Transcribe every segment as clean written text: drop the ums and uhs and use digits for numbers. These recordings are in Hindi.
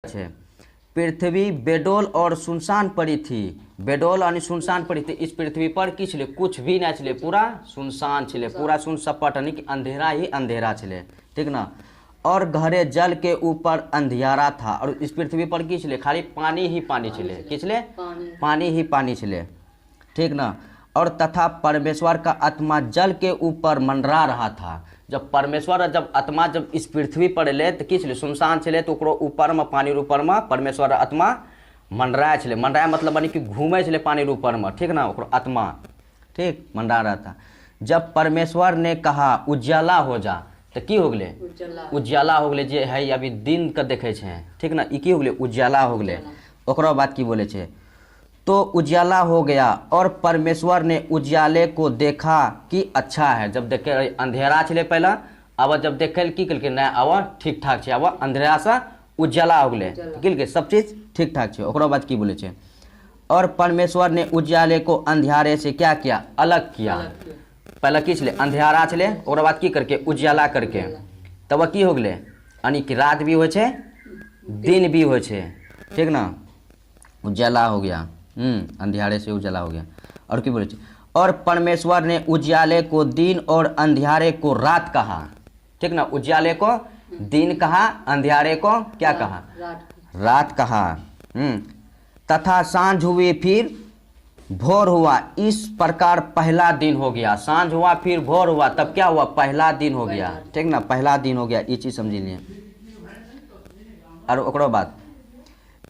છે पृथ्वी बेडोल और सुनसान पड़ी थी। बेडोल और सुनसान पड़ी थी। इस पृथ्वी पर की छे कुछ भी नहीं छे, पूरा सुनसान छे, पूरा सुन सपाट यानी कि अंधेरा ही अंधेरा छे, ठीक ना। और गहरे जल के ऊपर अंधियारा था और इस पृथ्वी पर की छे खाली पानी ही पानी छे, की छे पानी ही पानी छे, ठीक ना। और तथा परमेश्वर का आत्मा जल के ऊपर मंडरा रहा था। जब परमेश्वर जब आत्मा जब इस पृथ्वी पर एले तो कि सुनसान छे, तो ओकरो ऊपर में पानी ऊपर में परमेश्वर आत्मा मंडराय छे। मंडराय मतलब यानी कि घूमे छे पानी ऊपर में, ठीक ना, ओकरो आत्मा ठीक मंडरा रहा था। जब परमेश्वर ने कहा उजाला हो जा, तो की हो गए उजाला हो गए, जे है अभी दिन के देखे छे, ठीक ना, ई की हो गए उजाला हो गए। ओकरा बाद की बोले छे तो उजाला हो गया और परमेश्वर ने उजाले को देखा कि अच्छा है। जब देखे अंधेरा छे पहला, अब जब देखे की कल ना अब ठीक ठाक है, अब अंधेरा से उजाला हो गए, की सब चीज ठीक ठाक है। ओकरा बाद की बोले छे और परमेश्वर ने उजाले को अंधेरे से क्या किया, अलग किया। पहले की छे अंधेरा छे, ओकरा बाद की करके उजाला करके, तब की हो गए यानी कि रात भी हो छे दिन भी हो छे, ठीक ना, उजाला हो गया। अंधियारे से उजाला हो गया। और क्या बोले और परमेश्वर ने उजाले को दिन और अंधियारे को रात कहा, ठीक ना। उजाले को दिन कहा, अंधियारे को क्या कहा, रात कहा। तथा सांझ हुई फिर भोर हुआ, इस प्रकार पहला दिन हो गया। सांझ हुआ फिर भोर हुआ, तब क्या हुआ, पहला दिन हो गया, ठीक ना, पहला दिन हो गया। ये चीज समझ लिए। और ओकरो बाद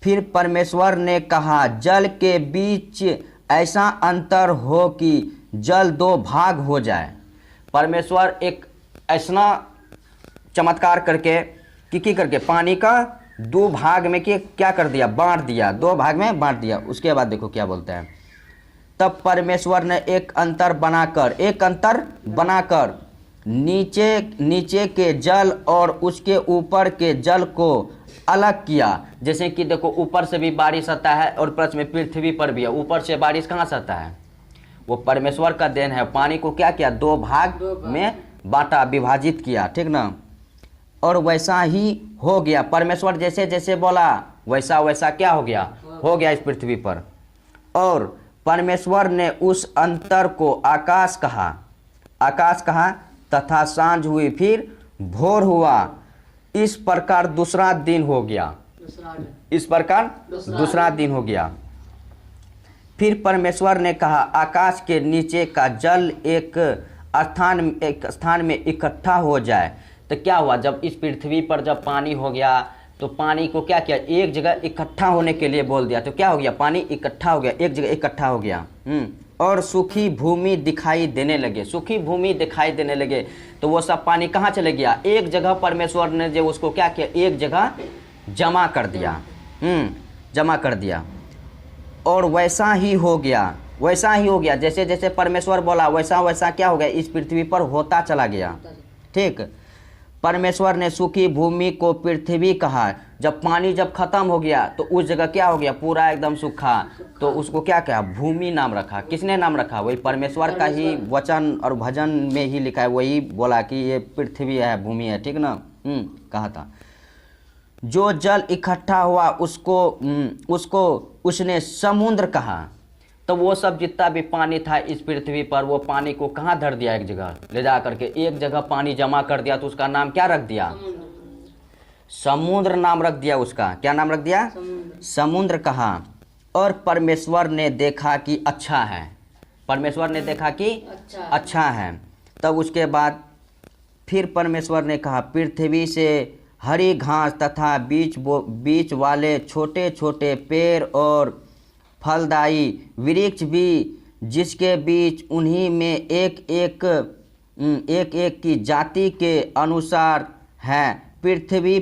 फिर परमेश्वर ने कहा जल के बीच ऐसा अंतर हो कि जल दो भाग हो जाए। परमेश्वर एक ऐसा चमत्कार करके की करके पानी का दो भाग में क्या कर दिया, बांट दिया, दो भाग में बांट दिया। उसके बाद देखो क्या बोलता है, तब परमेश्वर ने एक अंतर बनाकर नीचे के जल और उसके ऊपर के जल को अलग किया। जैसे कि देखो ऊपर से भी बारिश आता है और प्लस में पृथ्वी पर भी है। ऊपर से बारिश कहाँ से आता है, वो परमेश्वर का देन है। पानी को क्या किया, दो भाग में बांटा, विभाजित किया, ठीक ना। और वैसा ही हो गया, परमेश्वर जैसे जैसे बोला वैसा वैसा क्या हो गया इस पृथ्वी पर। और परमेश्वर ने उस अंतर को आकाश कहा तथा सांझ हुई फिर भोर हुआ, इस प्रकार दूसरा दिन हो गया। इस प्रकार दूसरा दिन हो गया। फिर परमेश्वर ने कहा आकाश के नीचे का जल एक स्थान में इकट्ठा हो जाए। तो क्या हुआ, जब इस पृथ्वी पर जब पानी हो गया तो पानी को क्या किया, एक जगह इकट्ठा होने के लिए बोल दिया। तो क्या हो गया, पानी इकट्ठा हो गया, एक जगह इकट्ठा हो गया। और सूखी भूमि दिखाई देने लगे। सूखी भूमि दिखाई देने लगे तो वो सब पानी कहाँ चले गया, एक जगह परमेश्वर ने जो उसको क्या किया, एक जगह जमा कर दिया। और वैसा ही हो गया, जैसे जैसे परमेश्वर बोला वैसा वैसा क्या हो गया, इस पृथ्वी पर होता चला गया, ठीक। परमेश्वर ने सूखी भूमि को पृथ्वी कहा। जब पानी जब खत्म हो गया तो उस जगह क्या हो गया, पूरा एकदम सूखा, तो उसको क्या कहा, भूमि नाम रखा। किसने नाम रखा, वही परमेश्वर का ही वचन और भजन में ही लिखा है, वही बोला कि ये पृथ्वी है, भूमि है, ठीक ना। कहा था जो जल इकट्ठा हुआ उसको उसने समुद्र कहा। तो वो सब जितना भी पानी था इस पृथ्वी पर, वो पानी को कहाँ धर दिया, एक जगह ले जा करके एक जगह पानी जमा कर दिया। तो उसका नाम क्या रख दिया, समुद्र नाम रख दिया। उसका क्या नाम रख दिया, समुद्र कहा। और परमेश्वर ने देखा कि अच्छा है। परमेश्वर ने देखा कि अच्छा है। तब उसके बाद फिर परमेश्वर ने कहा पृथ्वी से हरी घास तथा बीच वाले छोटे छोटे पेड़ और फलदायी वृक्ष भी, जिसके बीच उन्हीं में एक एक की जाति के अनुसार है, पृथ्वी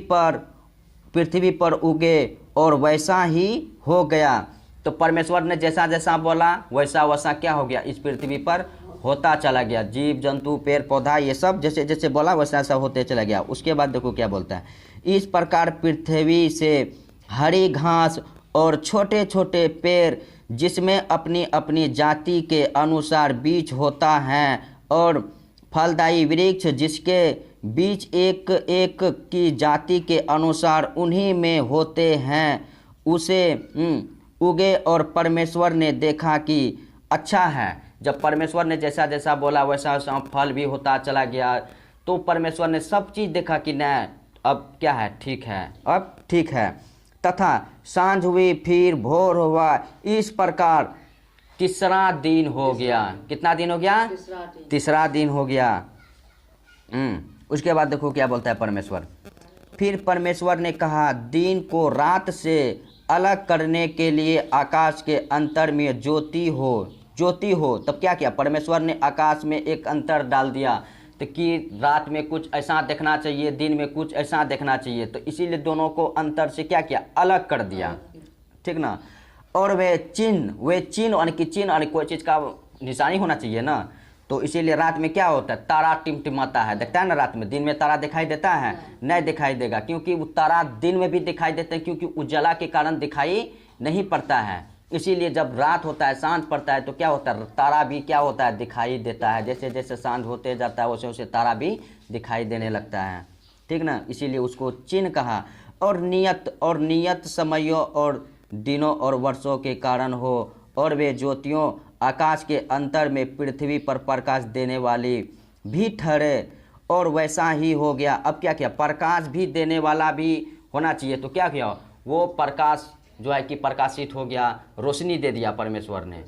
पर उगे। और वैसा ही हो गया। तो परमेश्वर ने जैसा जैसा बोला वैसा वैसा क्या हो गया, इस पृथ्वी पर होता चला गया। जीव जंतु पेड़ पौधा ये सब जैसे जैसे बोला वैसा वैसा होते चला गया। उसके बाद देखो क्या बोलता है, इस प्रकार पृथ्वी से हरी घास और छोटे छोटे पेड़ जिसमें अपनी अपनी जाति के अनुसार बीज होता है, और फलदायी वृक्ष जिसके बीज एक एक की जाति के अनुसार उन्हीं में होते हैं, उसे उगे और परमेश्वर ने देखा कि अच्छा है। जब परमेश्वर ने जैसा जैसा बोला वैसा वैसा फल भी होता चला गया, तो परमेश्वर ने सब चीज़ देखा कि नहीं अब क्या है, ठीक है, अब ठीक है। तथा सांझ हुई, फिर भोर हुआ, इस प्रकार तीसरा दिन हो गया। कितना दिन हो गया? तीसरा दिन हो गया। उसके बाद देखो क्या बोलता है परमेश्वर। फिर परमेश्वर ने कहा, दिन को रात से अलग करने के लिए आकाश के अंतर में ज्योति हो, ज्योति हो। तब क्या किया परमेश्वर ने? आकाश में एक अंतर डाल दिया, तो कि रात में कुछ ऐसा देखना चाहिए, दिन में कुछ ऐसा देखना चाहिए, तो इसीलिए दोनों को अंतर से क्या किया? अलग कर दिया, ठीक ना। और वे चिन्ह यानी कि चिन्ह यानी कोई चीज़ का निशानी होना चाहिए ना, तो इसीलिए रात में क्या होता है? तारा टिमटिमाता है, देखता है ना रात में। दिन में तारा दिखाई देता है? नहीं दिखाई देगा, क्योंकि वो तारा दिन में भी दिखाई देते हैं, क्योंकि उजाला के कारण दिखाई नहीं पड़ता है। इसीलिए जब रात होता है, सांझ पड़ता है, तो क्या होता है? तारा भी क्या होता है? दिखाई देता है। जैसे जैसे सांझ होते जाता है वैसे वैसे तारा भी दिखाई देने लगता है, ठीक ना। इसीलिए उसको चिन्ह कहा। और नियत समयों और दिनों और वर्षों के कारण हो, और वे ज्योतियों आकाश के अंतर में पृथ्वी पर प्रकाश देने वाली भी ठहरे, और वैसा ही हो गया। अब क्या किया? प्रकाश भी देने वाला भी होना चाहिए, तो क्या किया? वो प्रकाश जो है कि प्रकाशित हो गया, रोशनी दे दिया परमेश्वर ने।